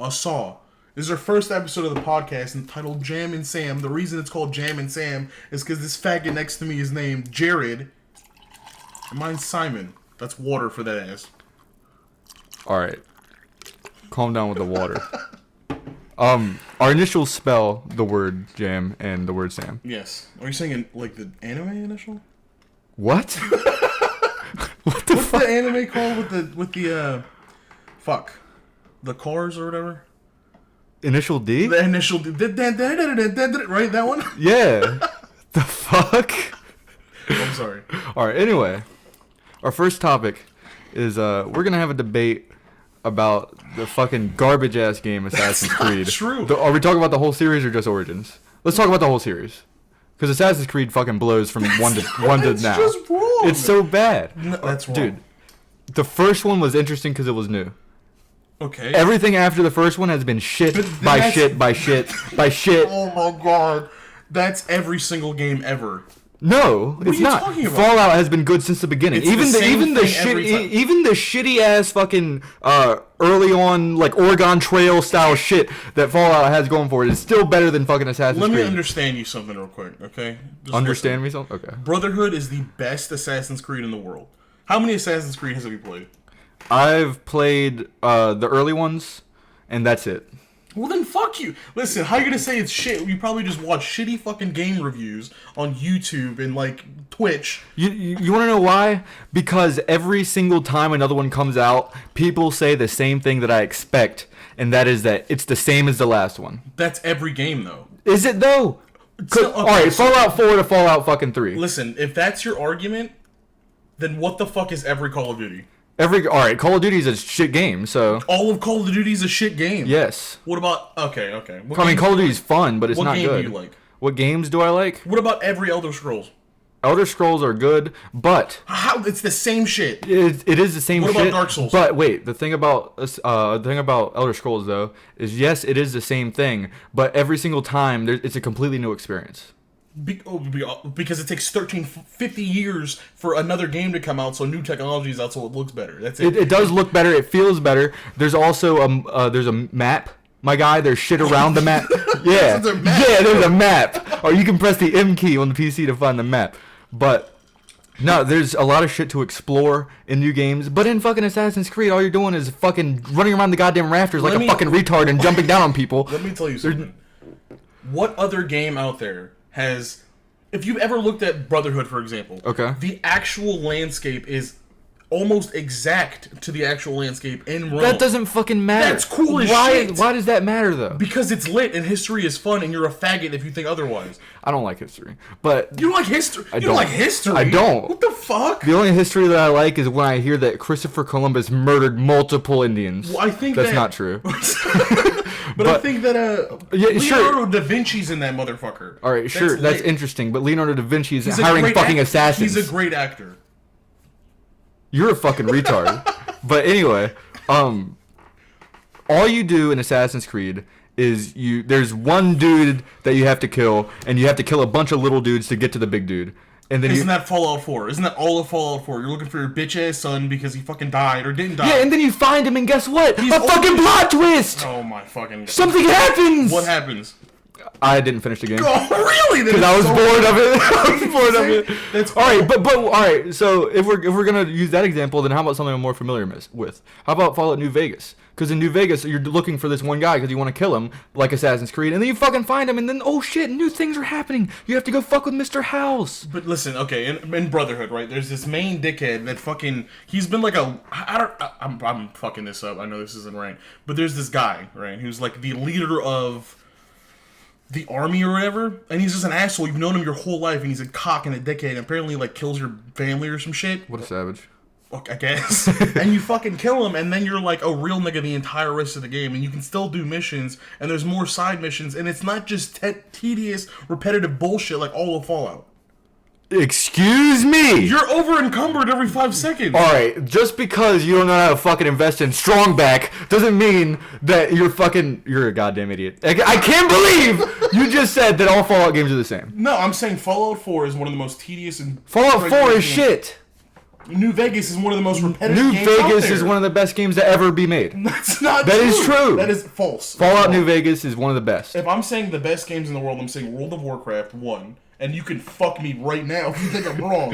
Saw. This is our first episode of the podcast entitled Jam and Sam. The reason it's called Jam and Sam is because this faggot next to me is named Jared. And mine's Simon. That's water for that ass. Alright. Calm down with the water. Our initials spell the word jam and the word Sam. Yes. Are you saying like the anime initial? What? What's the anime called with the fuck? The cars or whatever? Initial D? The initial D. Right? That one? Yeah. The fuck? I'm sorry. Alright, anyway. Our first topic is we're gonna have a debate about the fucking garbage ass game Assassin's Creed. True. Are we talking about the whole series or just Origins? Let's talk about the whole series. Because Assassin's Creed fucking blows from one to now. Just wrong. It's so bad. No, that's wrong. Dude, the first one was interesting because it was new. Okay. Everything after the first one has been shit by shit by shit by shit. Oh my god. That's every single game ever. No, What it's are you not. talking about? Fallout has been good since the beginning. It's the same thing every time. Even the shitty ass fucking early on like Oregon Trail style shit that Fallout has going for it is still better than fucking Assassin's Creed. Let me understand you something real quick, okay? Just Understand listen. me something? Okay. Brotherhood is the best Assassin's Creed in the world. How many Assassin's Creed have you played? I've played the early ones, and that's it. Well then fuck you. Listen, how you gonna say it's shit? You probably just watch shitty fucking game reviews on YouTube and like Twitch. You want to know why? Because every single time another one comes out, people say the same thing that I expect, and that is that it's the same as the last one. That's every game though. Is it though? So, okay, Alright, so- Fallout 4 to Fallout fucking 3. Listen, if that's your argument, then what the fuck is every Call of Duty? Alright, Call of Duty is a shit game, so All of Call of Duty is a shit game. yes. What about okay? What I mean, game Call of do you Duty's fun, but it's What not game good. do you like? What games do I like? What about every Elder Scrolls? Elder Scrolls are good, but How it's the same shit. it is the same What shit. about Dark Souls? But wait, the thing about Elder Scrolls though is yes, it is the same thing, but every single time it's a completely new experience. Because it takes 50 years for another game to come out, so new technology is out, so it looks better. That's it. It does look better. It feels better. There's also there's a map. My guy, there's shit around the map. Yeah, There's a map. yeah, there's a map. Or you can press the M key on the PC to find the map. But no, there's a lot of shit to explore in new games. But in fucking Assassin's Creed, all you're doing is fucking running around the goddamn rafters like a fucking retard and jumping down on people. Let me tell you something. What other game out there has... If you've ever looked at Brotherhood, for example, Okay. the actual landscape is almost exact to the actual landscape in Rome. That doesn't fucking matter. That's cool as why, shit. Why does that matter though? Because it's lit and history is fun, and you're a faggot if you think otherwise. I don't like history, but You don't like history? You don't. don't like history? I don't. What the fuck? the only history that I like is when I hear that Christopher Columbus murdered multiple Indians. Well, I think that's that- not true. But I think that Yeah, sure. Leonardo da Vinci's in that motherfucker. All right, sure, that's lit. interesting. But Leonardo da Vinci is He's a hiring great fucking assassins. He's a great actor. You're a fucking retard. But anyway, all you do in Assassin's Creed is there's one dude that you have to kill, and you have to kill a bunch of little dudes to get to the big dude. And then Isn't that Fallout 4? Isn't that all of Fallout 4? You're looking for your bitch ass son because he fucking died or didn't die. yeah, and then you find him, and guess what? He's a fucking always- plot twist. Oh my fucking god. Something happens. What happens? I didn't finish the game. Oh really? Because I was bored of it. I was bored of it. That's all right, but all right. So if we're gonna use that example, then how about something I'm more familiar with? How about Fallout New Vegas? Because in New Vegas, you're looking for this one guy because you want to kill him, like Assassin's Creed, and then you fucking find him, and then oh shit, new things are happening. You have to go fuck with Mr. House. But listen, okay, in Brotherhood, right? There's this main dickhead that fucking he's been like I'm fucking this up. I know this isn't right, but there's this guy, right, who's like the leader of the army or whatever, and he's just an asshole. You've known him your whole life, and he's a cock and a dickhead, and apparently like kills your family or some shit. What a savage. I guess. And you fucking kill him, and then you're like a real nigga the entire rest of the game, and you can still do missions, and there's more side missions, and it's not just tedious, repetitive bullshit like all of Fallout. Excuse me. You're over encumbered every 5 seconds. All right, just because you don't know how to fucking invest in Strongback doesn't mean that you're a goddamn idiot. I can't believe you just said that all Fallout games are the same. No, I'm saying Fallout 4 is one of the most tedious and Fallout 4 is shit. New Vegas is one of the most repetitive New games out Vegas there. is one of the best games to ever be made. That's not That true. is true. That is false. Fallout New Vegas is one of the best. If I'm saying the best games in the world, I'm saying World of Warcraft 1. And you can fuck me right now if you think I'm wrong.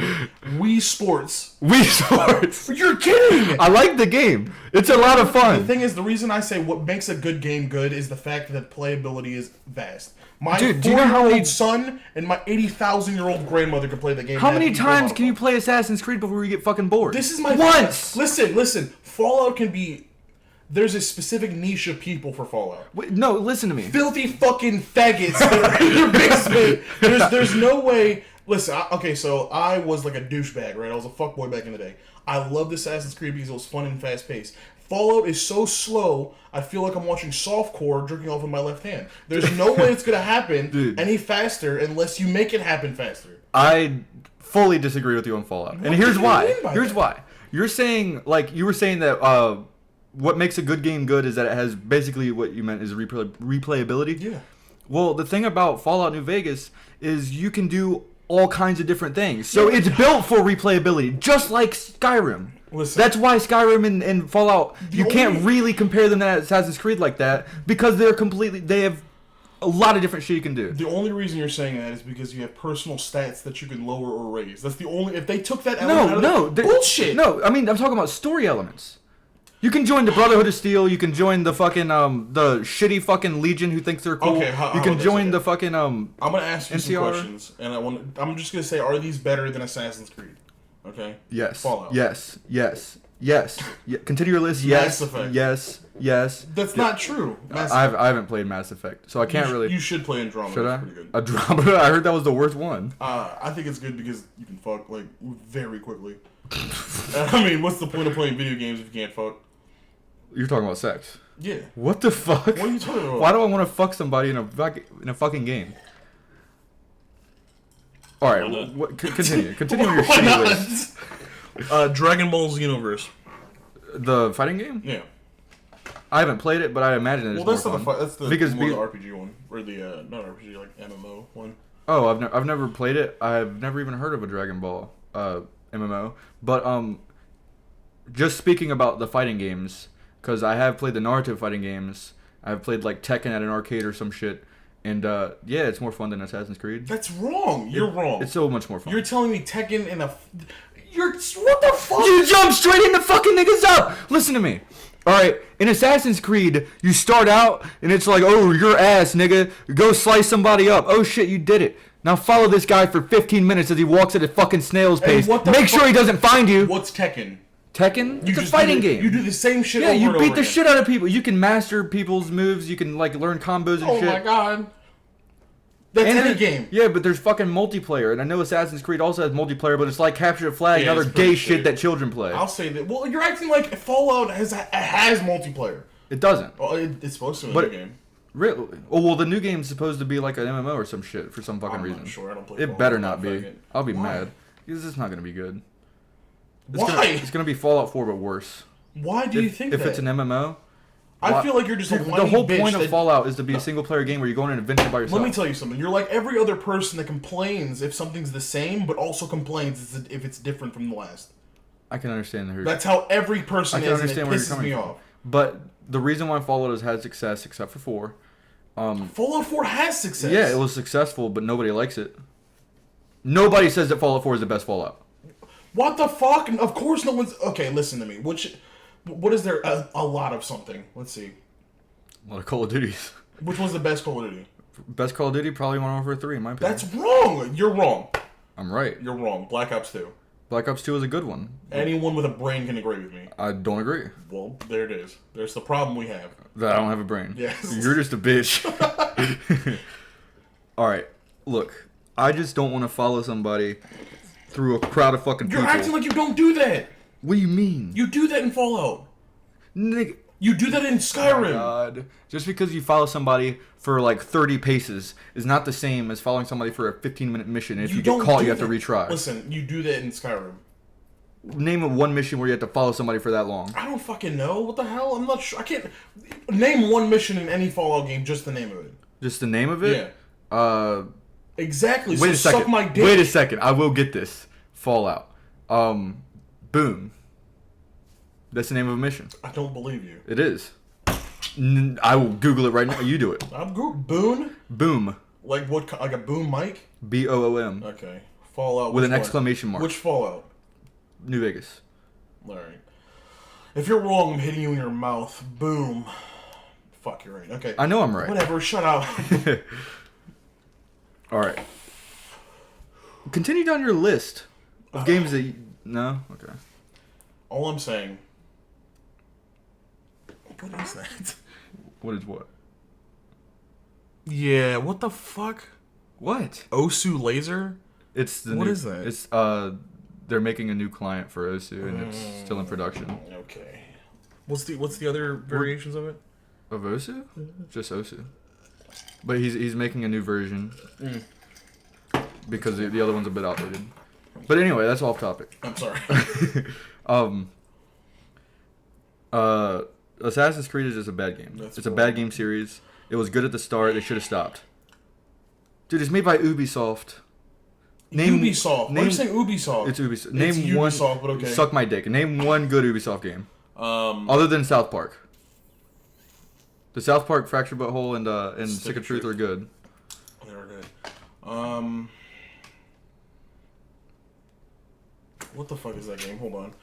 Wii Sports. Wii Sports. You're kidding! I like the game. It's a lot of The fun. thing is, the reason I say what makes a good game good is the fact that playability is vast. My Dude, do you know how 4-year-old many- son and my 80,000-year-old grandmother can play the game. How and many have a good times amount can of you fun. play Assassin's Creed before you get fucking bored? This is my once. Listen. Fallout can be. There's a specific niche of people for Fallout. Wait, no, listen to me. Filthy fucking faggots that are in your basement. There's no way. Listen, okay, so I was like a douchebag, right? I was a fuckboy back in the day. I loved Assassin's Creed because it was fun and fast paced. Fallout is so slow, I feel like I'm watching softcore jerking off with my left hand. There's no way it's gonna happen Dude. any faster unless you make it happen faster. I fully disagree with you on Fallout. And What here's do you why. mean by Here's that? why. You're saying, like, you were saying that what makes a good game good is that it has basically what you meant is replayability. Yeah. Well, the thing about Fallout New Vegas is you can do all kinds of different things. So it's built for replayability, just like Skyrim. Listen. That's why Skyrim and Fallout, you can't only- really compare them to Assassin's Creed like that because they have a lot of different shit you can do. The only reason you're saying that is because you have personal stats that you can lower or raise. That's the only. If they took that element out of bullshit. No, I mean I'm talking about story elements. You can join the Brotherhood of Steel. You can join the fucking the shitty fucking Legion who thinks they're cool. Okay, how you can about this, join okay. the fucking I'm gonna ask you some NCR? questions, and I'm just gonna say, are these better than Assassin's Creed? Okay. Yes. Fallout. Yes. Continue your list. Yes. Mass Effect. Yes. That's not true. Mass I haven't played Mass Effect, so I can't really. You should play Andromeda. Should I? It's pretty good. Andromeda. I heard that was the worst one. I think it's good because you can fuck like very quickly. I mean, what's the point of playing video games if you can't fuck? You're talking about sex. Yeah. What the fuck? What are you talking about? Why do I want to fuck somebody in a fucking game? All right, Why not? continue. Continue with your Why shitty list. not? Dragon Ball Xenoverse. The fighting game? Yeah. I haven't played it, but I imagine it's Well, that's more not the fun. fight. That's the Because more be- the RPG one, or the not RPG, like MMO one. Oh, I've never played it. I've never even heard of a Dragon Ball MMO. But just speaking about the fighting games, because I have played the Naruto fighting games. I've played like Tekken at an arcade or some shit, and yeah, it's more fun than Assassin's Creed. That's wrong. You're wrong. It's so much more fun. You're telling me Tekken and You're what the fuck? You jump straight into fucking niggas up. Listen to me. All right, in Assassin's Creed, you start out and it's like, oh, your ass, nigga. Go slice somebody up. Oh shit, you did it. Now follow this guy for 15 minutes as he walks at a fucking snail's pace. what the Make sure fuck- he doesn't find you. What's Tekken? Tekken? You It's a just fighting do game. You do the same shit. yeah, over you and beat over the again. shit out of people. You can master people's moves. You can like learn combos and Oh shit. my god. That's any game. Yeah, but there's fucking multiplayer, and I know Assassin's Creed also has multiplayer, but it's like capture the flag Yeah, and it's other pretty gay shit shitty. that children play. I'll say that. Well, you're acting like Fallout has multiplayer. It doesn't. Well, it's supposed to in But- the game. Really? Oh well, the new game's supposed to be like an MMO or some shit for some fucking I'm reason. not sure. I don't play. It Fallout. better I'm not be. fucking- I'll be Why? mad because it's not gonna be good. It's Why? Gonna, it's gonna be Fallout 4 but worse. Why do you think if that? it's an MMO? I feel like you're just a The whiny whole bitch point of that- Fallout is to be a single player game where you go on an adventure by yourself. Let me tell you something. You're like every other person that complains if something's the same, but also complains if it's different from the last. I can understand the That's how every person I can is, and it understand where you're pisses coming me from. off. But the reason why Fallout has had success, except for 4, Fallout 4 has success. yeah, it was successful, but nobody likes it. Nobody says that Fallout 4 is the best Fallout. What the fuck? Of course no one's... Okay, listen to me. What is there? A lot of something. Let's see. A lot of Call of Duties. Which one's the best Call of Duty? Best Call of Duty, probably Modern Warfare 3, in my opinion. That's wrong. You're wrong. I'm right. You're wrong. Black Ops 2. Black Ops 2 is a good one. Anyone with a brain can agree with me. I don't agree. Well, there it is. There's the problem we have. That I don't have a brain. Yes. You're just a bitch. Alright, look. I just don't want to follow somebody through a crowd of fucking You're people. acting like you don't do that. What do you mean? You do that in Fallout. Nigga. You do that in Skyrim. God. Just because you follow somebody for like 30 paces is not the same as following somebody for a 15-minute mission. If you get don't caught, do you have to that. retry. Listen, you do that in Skyrim. Name one mission where you have to follow somebody for that long. I don't fucking know. What the hell? I'm not sure. I can't... Name one mission in any Fallout game, just the name of it. Just the name of it? Yeah. Exactly. Wait so a second. suck my dick. Wait a second. I will get this. Fallout. Boom. That's the name of a mission. I don't believe you. It is. I will Google it right now. You do it. I'm Boone? Boom. Like what? Like a boom mic? Boom. Okay. Fallout. With an one? exclamation mark. Which Fallout? New Vegas. Alright. If you're wrong, I'm hitting you in your mouth. Boom. Fuck, you're right. Okay. I know I'm right. Whatever, shut up. Alright. Continue down your list of games that you... No? Okay. All I'm saying... What is that? What is what? Yeah, what the fuck? What? Osu Laser? It's the What new... is that? It's, they're making a new client for Osu, and it's still in production. Okay. What's the other variations of it? Of Osu? Just Osu. But he's making a new version. Because the other one's a bit outdated. But anyway, that's off topic. I'm sorry. Assassin's Creed is just a bad game. It's a bad game series. It was good at the start. They should have stopped. Dude, it's made by Ubisoft. Ubisoft. Why are you saying Ubisoft? It's Ubisoft. It's Name one. Ubisoft, but okay. Suck my dick. Name one good Ubisoft game. Other than South Park. The South Park Fracture Butthole and Stick of Truth are good. They are good. What the fuck is that game? Hold on.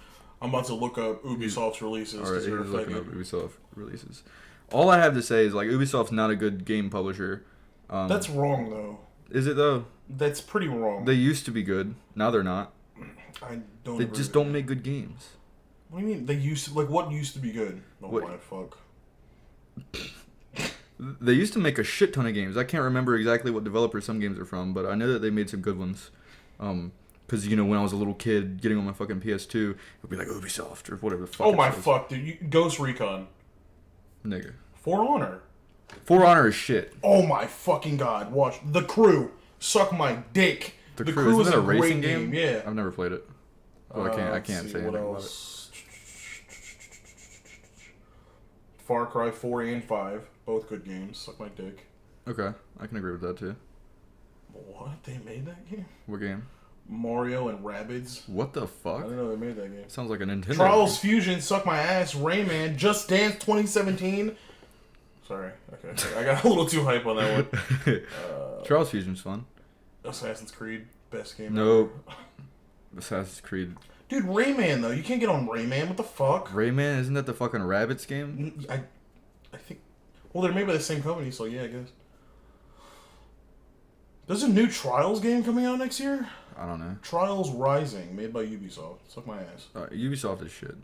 I'm about to look up Ubisoft's releases. Alright, he's looking up Ubisoft releases. All I have to say is, like, Ubisoft's not a good game publisher. That's wrong, though. Is it, though? That's pretty wrong. They used to be good. Now they're not. I don't They just don't make good games. What do you mean? They used to... Like, what used to be good? Oh, What? my fuck. They used to make a shit ton of games. I can't remember exactly what developer some games are from, but I know that they made some good ones. Because, you know, when I was a little kid getting on my fucking PS2, it would be like Ubisoft or whatever the fuck. Oh my fuck, dude. Ghost Recon. Nigga. For Honor. For Honor is shit. Oh my fucking god. Watch. The Crew. Suck my dick. The Crew is a a racing great game? Yeah. I've never played it. Oh, I can't say anything about it. Far Cry 4 and 5. Both good games. Suck my dick. Okay, I can agree with that too. What? They made that game? What game? Mario and Rabbids. What the I fuck? didn't know they made that game. Sounds like a Nintendo Trials game. Fusion, Suck My Ass, Rayman, Just Dance 2017. Sorry. Okay. I got a little too hype on that one. Trials Fusion's fun. Assassin's Creed, best game Nope. ever. Assassin's Creed. Dude, Rayman, though. You can't get on Rayman. What the fuck? Rayman? Isn't that the fucking Rabbids game? I think... Well, they're made by the same company, so yeah, I guess. There's a new Trials game coming out next year? I don't know. Trials Rising, made by Ubisoft. Suck my ass. Ubisoft is shit.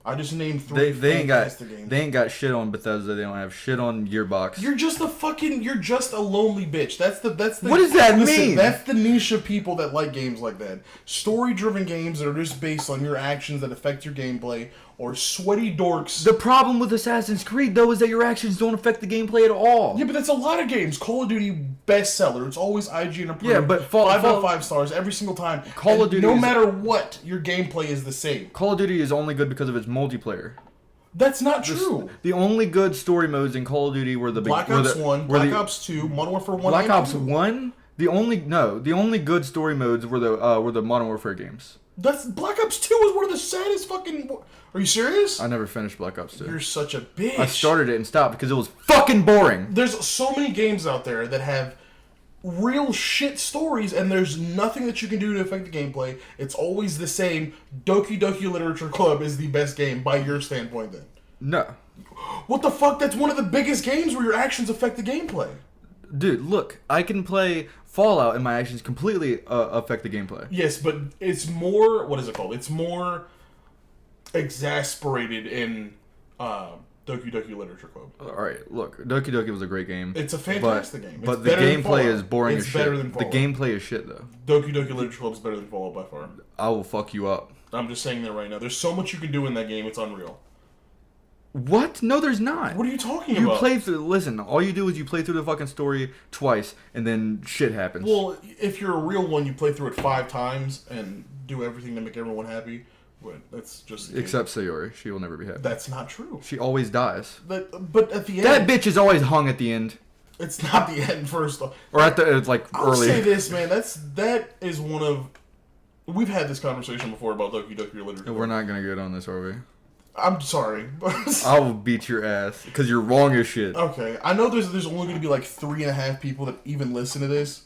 I just named three They ain't got games. they ain't got shit on Bethesda. They don't have shit on Gearbox. You're just a lonely bitch. That's the What does that mean? That's the niche of people that like games like that. Story-driven games that are just based on your actions that affect your gameplay, or sweaty dorks. The problem with Assassin's Creed, though, is that your actions don't affect the gameplay at all. Yeah, but that's a lot of games. Call of Duty bestseller. It's always IGN approved. Yeah, but 5 out of 5 stars every single time. Call of Duty no is- matter what, your gameplay is the same. Call of Duty is only good because of its multiplayer. That's not true. The only good story modes in Call of Duty were the Black Ops 1, Black Ops 2, Modern Warfare 1, Black and Ops 2. 1. The only good story modes were the Modern Warfare games. That's Black Ops 2 was one of the saddest fucking. Are you serious? I never finished Black Ops 2. You're such a bitch. I started it and stopped because it was fucking boring. There's so many games out there that have real shit stories, and there's nothing that you can do to affect the gameplay. It's always the same. Doki Doki Literature Club is the best game by your standpoint. Then No. what the fuck? That's one of the biggest games where your actions affect the gameplay. Dude, look, I can play Fallout and my actions completely affect the gameplay. Yes, but it's more. What is it called? It's more exasperated in Doki Doki Literature Club. Alright, look, Doki Doki was a great game. It's a fantastic game. But It's the better than gameplay Fallout. is boring It's as better shit. than The Fallout. gameplay is shit, though. Doki Doki Literature Club is better than Fallout by far. I will fuck you up. I'm just saying that right now. There's so much you can do in that game. It's unreal. What? No, there's not. What are you talking You about? play through. Listen, all you do is you play through the fucking story twice, and then shit happens. Well, if you're a real one, you play through it 5 times and do everything to make everyone happy. But that's just the Except Sayori, she will never be happy. that's not true. She always dies. But at the end, That bitch is always hung at the end, it's not the end. First off, or at the it's like I'll early. say this, man. That is one of We've had this conversation before about Doki Doki Literature. We're not gonna get on this, are we? I'm sorry. I will beat your ass because you're wrong as shit. Okay, I know there's only going to be like 3.5 people that even listen to this,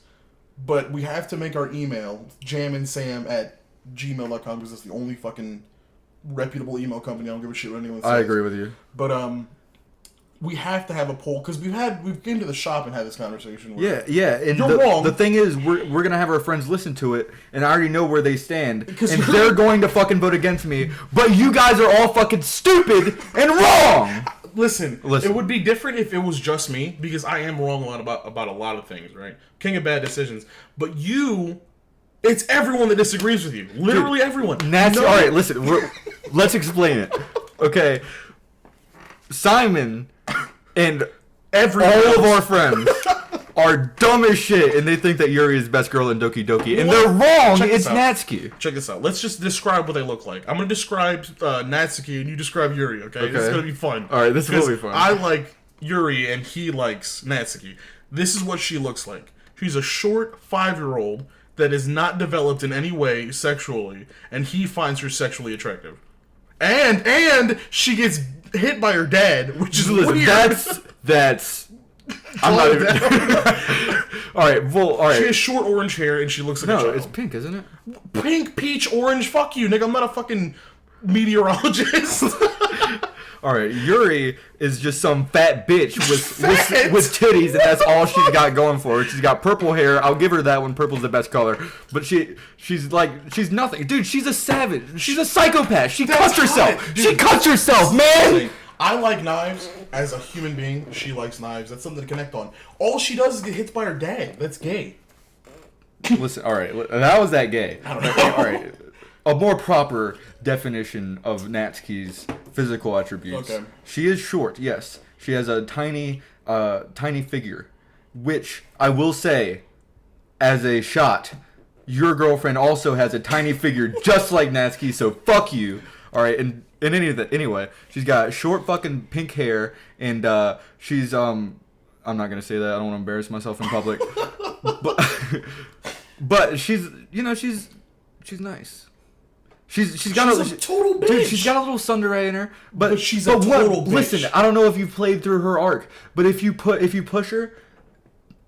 but we have to make our email jamandsam@gmail.com because it's the only fucking reputable email company. I don't give a shit what anyone says. I agree with you. But we have to have a poll because we've been to the shop and had this conversation. Yeah. And you're wrong. The thing is, we're gonna have our friends listen to it, and I already know where they stand, and Because they're going to fucking vote against me. But you guys are all fucking stupid and wrong. Listen, it would be different if it was just me because I am wrong about a lot of things, right? King of bad decisions. But it's everyone that disagrees with you. Literally everyone. All right, listen. Let's explain it. Okay, Simon and all of our friends are dumb as shit, and they think that Yuri is the best girl in Doki Doki, and they're wrong. It's Natsuki. Check this out. Let's just describe what they look like. I'm gonna describe Natsuki, and you describe Yuri. Okay, this is gonna be fun. All right, this will be fun. I like Yuri, and he likes Natsuki. This is what she looks like. She's a short 5-year-old that is not developed in any way sexually, and he finds her sexually attractive. And she gets hit by her dad, which is weird. That's. I'm not even. All right. She has short orange hair and she looks like a child. It's pink, isn't it? Pink, peach, orange. Fuck you, nigga. I'm not a fucking meteorologist. All right, Yuri is just some fat bitch with titties, and that's all she's got going for her. She's got purple hair. I'll give her that one. Purple's the best color. But she's nothing, dude. She's a savage. She's a psychopath. She cuts herself. She cuts herself, man. I like knives as a human being. She likes knives. That's something to connect on. All she does is get hit by her dad. That's gay. Listen, all right, that was that gay. I don't know. All right, a more proper definition of Natsuki's physical attributes. Okay. She is short, yes. She has a tiny figure, which I will say, as a shot, your girlfriend also has a tiny figure just like Natsuki, so fuck you. All right, and anyway, she's got short fucking pink hair, and she's I'm not gonna say that. I don't want to embarrass myself in public, but she's nice. She's got a total bitch. Dude, she's got a little tsundere in her, but she's a total bitch. Listen, I don't know if you've played through her arc, but if you push her,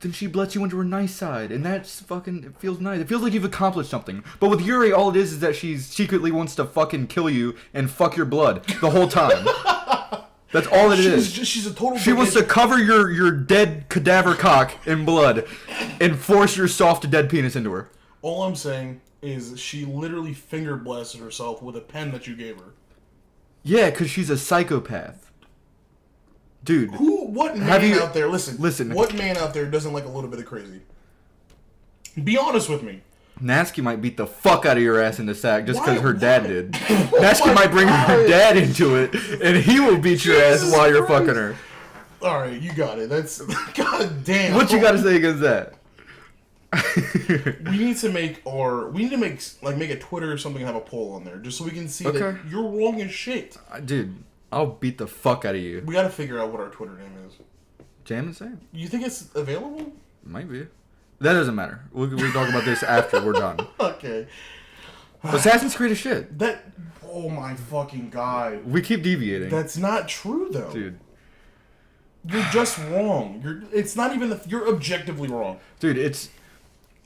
then she lets you into her nice side, and that's fucking, it feels nice. It feels like you've accomplished something. But with Yuri, all it is that she secretly wants to fucking kill you and fuck your blood the whole time. That's all it is. She's a total bitch. She wants to cover your dead cadaver cock in blood and force your soft dead penis into her. All I'm saying is she literally finger blasted herself with a pen that you gave her. Yeah, because she's a psychopath. Dude. What man out there, listen, what man out there doesn't like a little bit of crazy? Be honest with me. Natsuki might beat the fuck out of your ass in the sack just because her dad did. Natsuki might bring her dad into it, and he will beat your ass while you're fucking her. Alright, you got it. That's... God damn. What you gotta say against that? we need to make a Twitter or something and have a poll on there just so we can see that you're wrong as shit. Dude, I'll beat the fuck out of you. We gotta figure out what our Twitter name is. Jam and Sam. You think it's available? Might be. That doesn't matter. We'll talk about this after we're done. Okay. Assassin's Creed is shit. Oh my fucking god. We keep deviating. That's not true though. Dude. You're just wrong. It's not even you're objectively wrong. Dude, it's...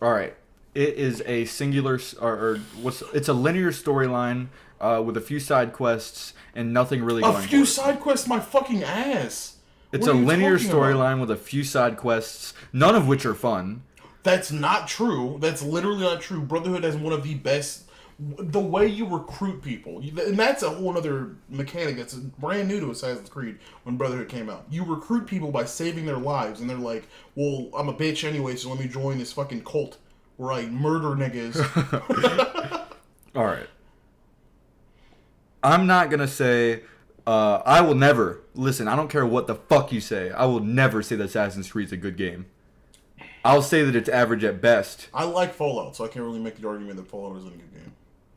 Alright. It is a singular... It's a linear storyline with a few side quests and nothing really going on. A few side quests, my fucking ass. It's a linear storyline with a few side quests, none of which are fun. That's not true. That's literally not true. Brotherhood has one of the best... The way you recruit people. And that's a whole other mechanic that's brand new to Assassin's Creed when Brotherhood came out. You recruit people by saving their lives, and they're like, well, I'm a bitch anyway, so let me join this fucking cult where I murder niggas. Alright. I'm not gonna say... I will never... Listen, I don't care what the fuck you say. I will never say that Assassin's Creed's a good game. I'll say that it's average at best. I like Fallout, so I can't really make the argument that Fallout isn't a good game.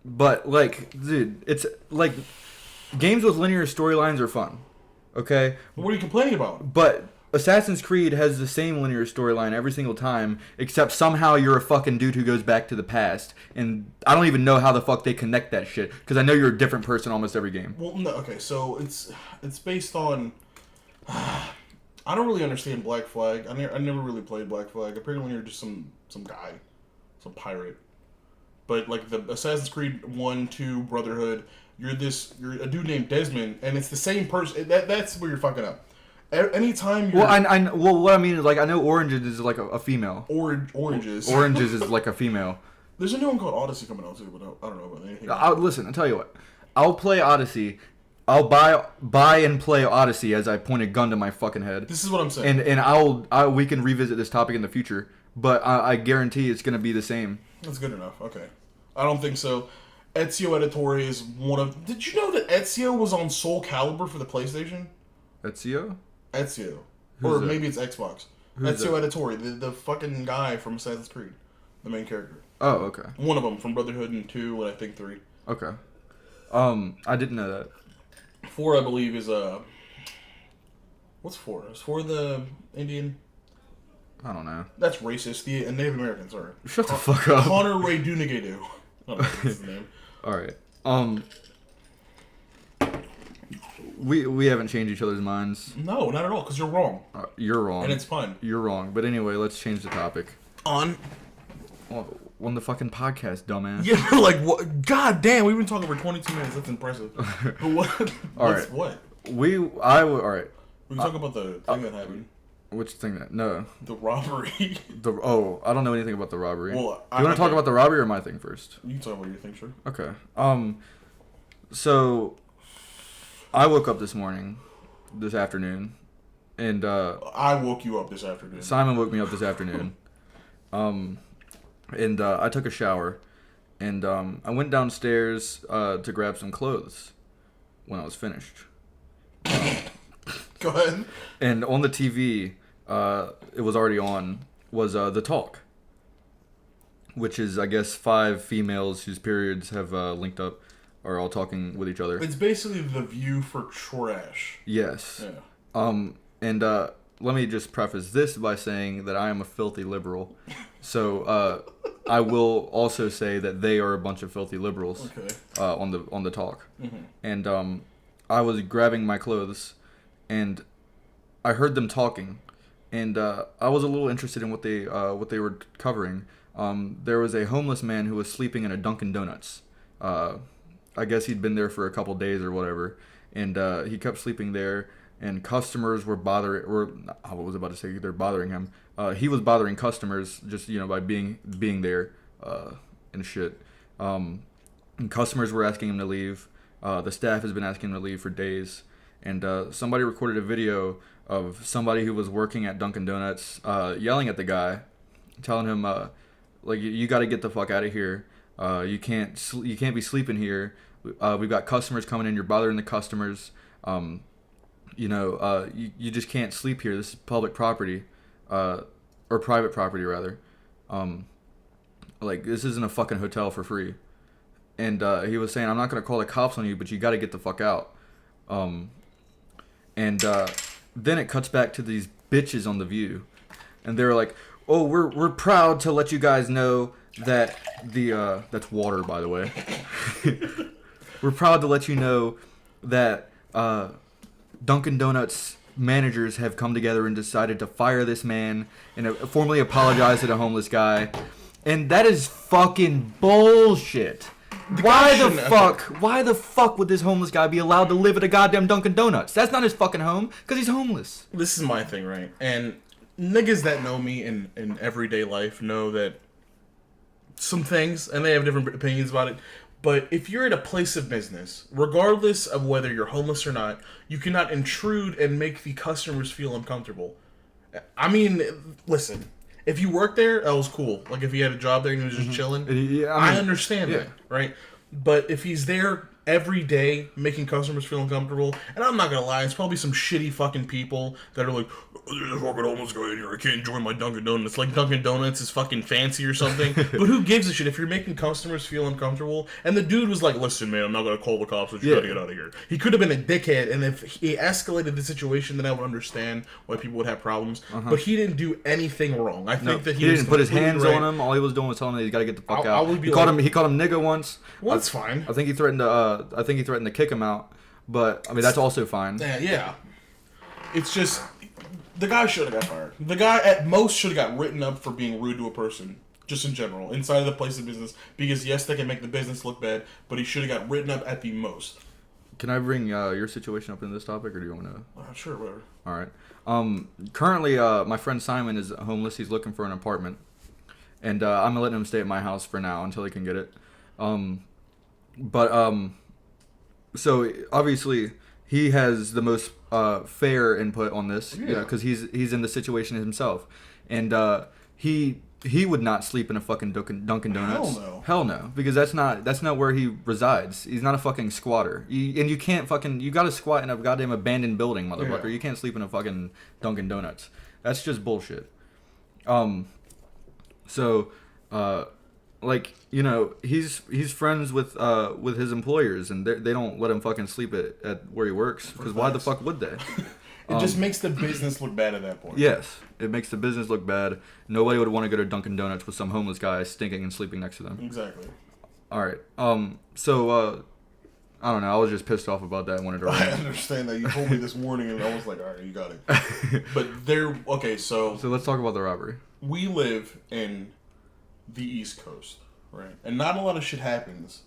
But, dude, it's, games with linear storylines are fun. Okay? What are you complaining about? But Assassin's Creed has the same linear storyline every single time, except somehow you're a fucking dude who goes back to the past, and I don't even know how the fuck they connect that shit, because I know you're a different person almost every game. Well, no, okay, so it's based on. I don't really understand Black Flag. I never really played Black Flag. Apparently, you're just some guy, some pirate. But like the Assassin's Creed 1, 2, Brotherhood, you're a dude named Desmond, and it's the same person. That's where you're fucking up. Anytime you're... Well, what I mean is, like, I know Oranges is, like, a female. Oranges. Oranges is, like, a female. There's a new one called Odyssey coming out, too, but I don't know about anything. Listen, I'll tell you what. I'll play Odyssey. I'll buy and play Odyssey as I point a gun to my fucking head. This is what I'm saying. And we can revisit this topic in the future, but I guarantee it's going to be the same. That's good enough. Okay. I don't think so. Ezio Auditore is one of... Did you know that Ezio was on Soul Calibur for the PlayStation? Ezio? Ezio. Who's or that? maybe it's Xbox. Who's Ezio Auditore, the fucking guy from Assassin's Creed. The main character. Oh, okay. One of them from Brotherhood and 2 and I think 3. Okay. I didn't know that. 4, I believe, is what's 4? Is 4 the Indian? I don't know. That's racist. The Native Americans, sorry. Shut the fuck up. Connor Ray Dunegedu. I don't know if that's his name. Alright. We haven't changed each other's minds. No, not at all, because you're wrong. You're wrong. And it's fun. You're wrong. But anyway, let's change the topic. On the fucking podcast, dumbass. Yeah, like what? God damn, we've been talking for 22 minutes. That's impressive. But what? All right. What? All right. We can talk about the thing that happened. Which thing? No. The robbery. I don't know anything about the robbery. Well, you want to talk about the robbery or my thing first? You can talk about your thing, sure. Okay. So I woke up this afternoon, and I woke you up this afternoon. Simon woke me up this afternoon. And I took a shower, and I went downstairs to grab some clothes when I was finished. Go ahead. And on the TV, it was already on, was The Talk, which is, I guess, 5 females whose periods have linked up, are all talking with each other. It's basically The View for trash. Yes. Yeah. And let me just preface this by saying that I am a filthy liberal. So I will also say that they are a bunch of filthy liberals. Okay. On the Talk. Mm-hmm. And I was grabbing my clothes, and I heard them talking, and I was a little interested in what they were covering. There was a homeless man who was sleeping in a Dunkin' Donuts. I guess he'd been there for a couple days or whatever, and he kept sleeping there. And customers were I was about to say they're bothering him. He was bothering customers just by being there and shit. And customers were asking him to leave. The staff has been asking him to leave for days. And somebody recorded a video of somebody who was working at Dunkin' Donuts yelling at the guy, telling him you got to get the fuck out of here. You can't be sleeping here. We've got customers coming in. You're bothering the customers. You just can't sleep here. This is public property, or private property rather. This isn't a fucking hotel for free. And he was saying, I'm not gonna call the cops on you, but you got to get the fuck out. And then it cuts back to these bitches on The View, and they're like, "Oh, we're proud to let you guys know that that's water, by the way. We're proud to let you know that Dunkin' Donuts managers have come together and decided to fire this man and formally apologize to the homeless guy." And that is fucking bullshit. Why the fuck would this homeless guy be allowed to live at a goddamn Dunkin' Donuts? That's not his fucking home, because he's homeless. This is my thing, right? And niggas that know me in everyday life know that some things, and they have different opinions about it, but if you're at a place of business, regardless of whether you're homeless or not, you cannot intrude and make the customers feel uncomfortable. I mean, listen, if you work there, that was cool. Like, if he had a job there and he was just chilling, Yeah, I understand that, right? But if he's there every day making customers feel uncomfortable. And I'm not gonna lie, it's probably some shitty fucking people that are like, there's a fucking homeless guy in here, I can't enjoy my Dunkin' Donuts. Like Dunkin' Donuts is fucking fancy or something. But who gives a shit if you're making customers feel uncomfortable? And the dude was like, listen, man, I'm not gonna call the cops, but you gotta get out of here. He could have been a dickhead, and if he escalated the situation, then I would understand why people would have problems. But he didn't do anything wrong. I think that he didn't put his hands on him. All he was doing was telling him he's got to get the fuck out. He called him nigga once. Well, that's fine. I think he threatened to kick him out, but I mean that's also fine. Yeah. It's just the guy should have got fired. The guy at most should have got written up for being rude to a person, just in general, inside of the place of business. Because yes, they can make the business look bad, but he should have got written up at the most. Can I bring your situation up in this topic, or do you want to? Sure, whatever. All right. Currently, my friend Simon is homeless. He's looking for an apartment, and I'm letting him stay at my house for now until he can get it. So obviously he has the most fair input on this, because he's in the situation himself, and he would not sleep in a fucking Dunkin' Donuts. Hell no, because that's not where he resides. He's not a fucking squatter. You gotta squat in a goddamn abandoned building, motherfucker. Yeah. You can't sleep in a fucking Dunkin' Donuts. That's just bullshit. He's friends with his employers, and they don't let him fucking sleep at where he works, because why the fuck would they? It just makes the business look bad at that point. Yes, it makes the business look bad. Nobody would want to go to Dunkin' Donuts with some homeless guy stinking and sleeping next to them. Exactly. All right. I don't know. I was just pissed off about that and wanted to. I understand that. You told me this morning, and I was like, all right, you got it. But okay, so let's talk about the robbery. We live in the East Coast, right? And not a lot of shit happens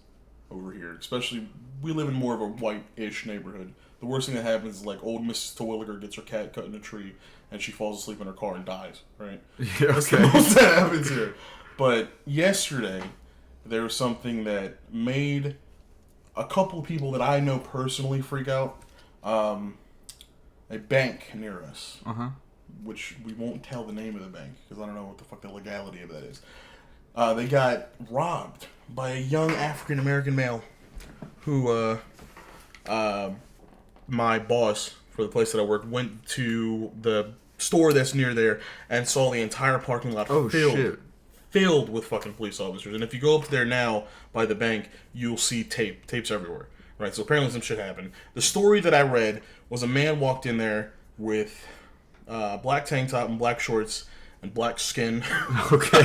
over here. Especially, we live in more of a white-ish neighborhood. The worst thing that happens is, like, old Mrs. Terwilliger gets her cat cut in a tree, and she falls asleep in her car and dies, right? Yeah, okay. That's the most that happens here. But yesterday, there was something that made a couple of people that I know personally freak out. A bank near us, which we won't tell the name of the bank, because I don't know what the fuck the legality of that is. They got robbed by a young African-American male who, my boss for the place that I worked went to the store that's near there and saw the entire parking lot filled with fucking police officers. And if you go up there now by the bank, you'll see tapes everywhere, right? So apparently some shit happened. The story that I read was a man walked in there with black tank top and black shorts and black skin. Okay.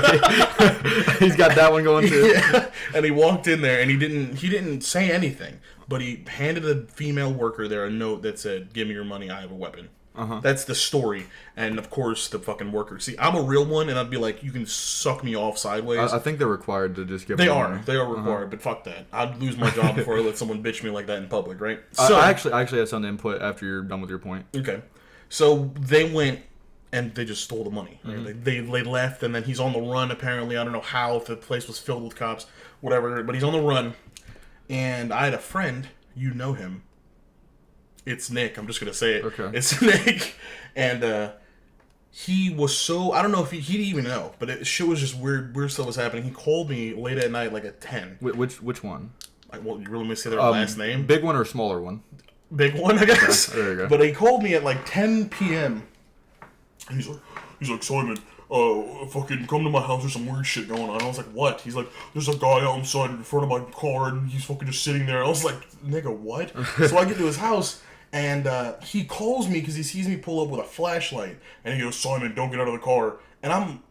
He's got that one going too. Yeah. And he walked in there and he didn't say anything, but he handed a female worker there a note that said, "Give me your money, I have a weapon." That's the story. And of course the fucking worker. See, I'm a real one, and I'd be like, you can suck me off sideways. I think they're required to just give. They are required, but fuck that. I'd lose my job before I let someone bitch me like that in public, right? So I actually have some input after you're done with your point. Okay, so they went and they just stole the money. Right? They left, and then he's on the run. Apparently, I don't know how, if the place was filled with cops, whatever. But he's on the run, and I had a friend. You know him. It's Nick. I'm just gonna say it. Okay. It's Nick, and he was so, I don't know if he didn't even know, but shit was just weird stuff was happening. He called me late at night, like at 10. Which one? Well, you really want me to say their last name? Big one or smaller one? Big one, I guess. Okay, there you go. But he called me at like 10 p.m. And he's like, Simon, fucking come to my house. There's some weird shit going on. I was like, what? He's like, there's a guy outside in front of my car, and he's fucking just sitting there. I was like, nigga, what? So I get to his house, and he calls me because he sees me pull up with a flashlight, and he goes, Simon, don't get out of the car. And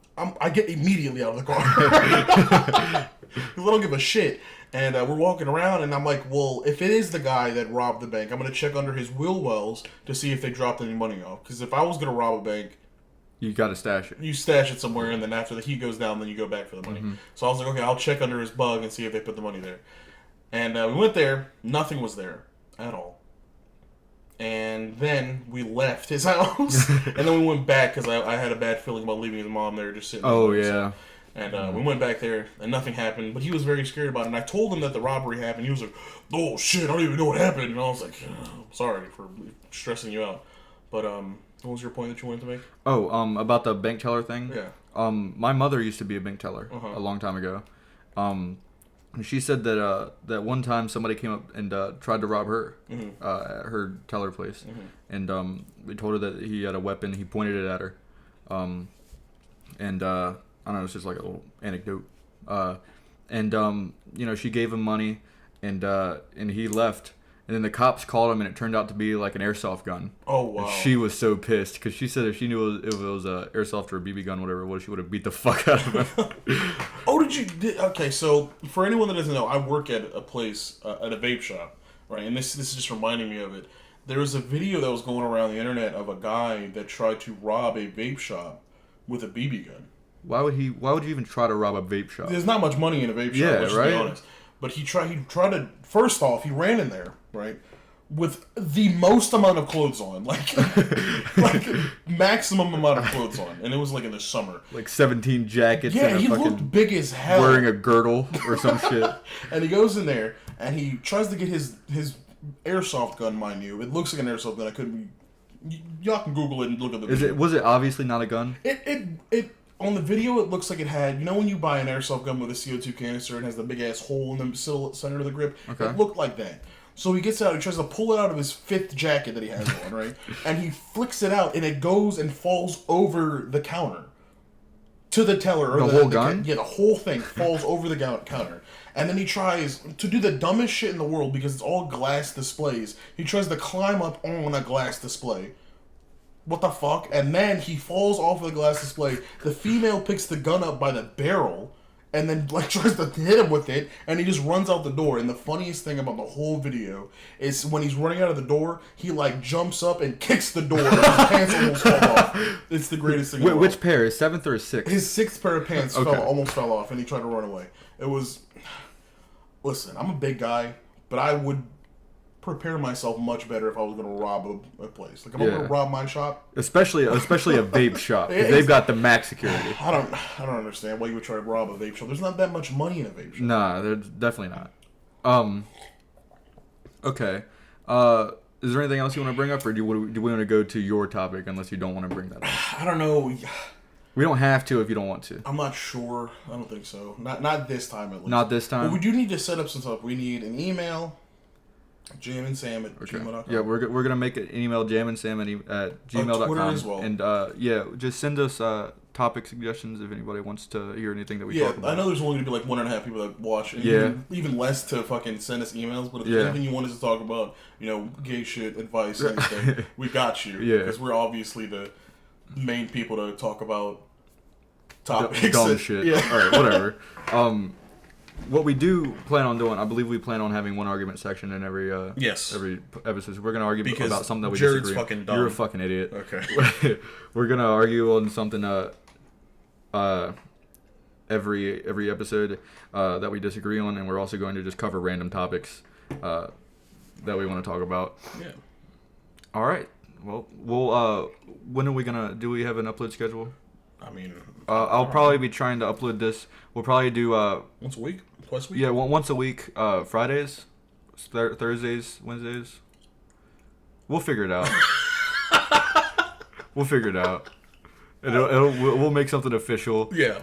I get immediately out of the car because I don't give a shit. And we're walking around, and I'm like, well, if it is the guy that robbed the bank, I'm gonna check under his wheel wells to see if they dropped any money off. Because if I was gonna rob a bank, you gotta stash it. You stash it somewhere, and then after the heat goes down, then you go back for the money. So I was like, okay, I'll check under his bug and see if they put the money there. And we went there. Nothing was there at all. And then we left his house, and then we went back because I had a bad feeling about leaving his mom there just sitting there. Oh, yeah. And we went back there, and nothing happened. But he was very scared about it. And I told him that the robbery happened. He was like, oh, shit, I don't even know what happened. And I was like, sorry for stressing you out. But what was your point that you wanted to make? Oh, about the bank teller thing? Yeah. My mother used to be a bank teller a long time ago. And she said that that one time somebody came up and tried to rob her at her teller place, and we told her that he had a weapon. He pointed it at her, and I don't know, it's just like a little anecdote. And you know, she gave him money, and he left. And then the cops called him, and it turned out to be like an airsoft gun. Oh, wow. And she was so pissed because she said if she knew if it was a airsoft or a BB gun, whatever it was, she would have beat the fuck out of him. Oh, okay, so for anyone that doesn't know, I work at a place, at a vape shop, right? And this is just reminding me of it. There was a video that was going around the internet of a guy that tried to rob a vape shop with a BB gun. Why would you even try to rob a vape shop? There's not much money in a vape shop, Yeah, let's right? be honest. But he tried to, first off, he ran in there, right, with the most amount of clothes on, like maximum amount of clothes on, and it was like in the summer. Like 17 jackets Yeah, and he a looked fucking big as hell. wearing a girdle or some shit. And he goes in there and he tries to get his airsoft gun, mind you. It looks like an airsoft gun. I couldn't. Y'all can Google it and look at the video. Was it obviously not a gun? It on the video, it looks like it had, you know, when you buy an airsoft gun with a CO2 canister and has the big ass hole in the center of the grip? Okay. It looked like that. So he gets out, he tries to pull it out of his 5th jacket that he has on, right? And he flicks it out, and it goes and falls over the counter to the teller. Or The whole gun? Yeah, the whole thing falls over the counter. And then he tries to do the dumbest shit in the world because it's all glass displays. He tries to climb up on a glass display. What the fuck? And then he falls off of the glass display. The female picks the gun up by the barrel and then like tries to hit him with it, and he just runs out the door. And the funniest thing about the whole video is when he's running out of the door, he like jumps up and kicks the door, and his pants almost fall off. It's the greatest thing. Which pair? His 7th or his 6th? His 6th pair of pants Okay. almost fell off, and he tried to run away. It was. Listen, I'm a big guy, but I would prepare myself much better if I was going to rob a place. Like if I'm going to rob my shop, especially a vape shop, 'cause they've got the max security. I don't understand why you would try to rob a vape shop. There's not that much money in a vape shop. Nah, there's definitely not. Okay. Is there anything else you want to bring up, or do we want to go to your topic unless you don't want to bring that up? I don't know. We don't have to if you don't want to. I'm not sure. I don't think so. Not this time at least. Not this time? But we do need to set up some stuff. We need an email. jamandsam@gmail.com. Yeah, we're going to make an email, jamandsam at gmail.com. Twitter as well. And yeah, just send us topic suggestions if anybody wants to hear anything that we talk about. I know there's only going to be like 1.5 people that watch. And Yeah. even less to fucking send us emails. But if there's anything you want us to talk about, you know, gay shit, advice, anything, we got you. Yeah. Because we're obviously the main people to talk about topics. Dumb shit. Yeah. Alright, whatever. What we do plan on doing, I believe we plan on having one argument section in every Yes. every episode. So we're gonna argue Because about something that we Jared's disagree. fucking dumb. You're a fucking idiot. Okay. We're gonna argue on something every episode that we disagree on, and we're also going to just cover random topics that we want to talk about. Yeah. All right. Well, we'll when are we gonna? Do we have an upload schedule? I mean, I'll probably be trying to upload this. We'll probably do once a week, twice a week. yeah, once a week. Fridays, Thursdays, Wednesdays. We'll figure it out. We'll figure it out. We'll make something official. Yeah.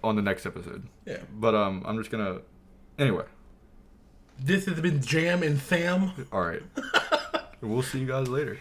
On the next episode. Yeah. But I'm just gonna. Anyway. This has been Jam and Sam. All right. We'll see you guys later.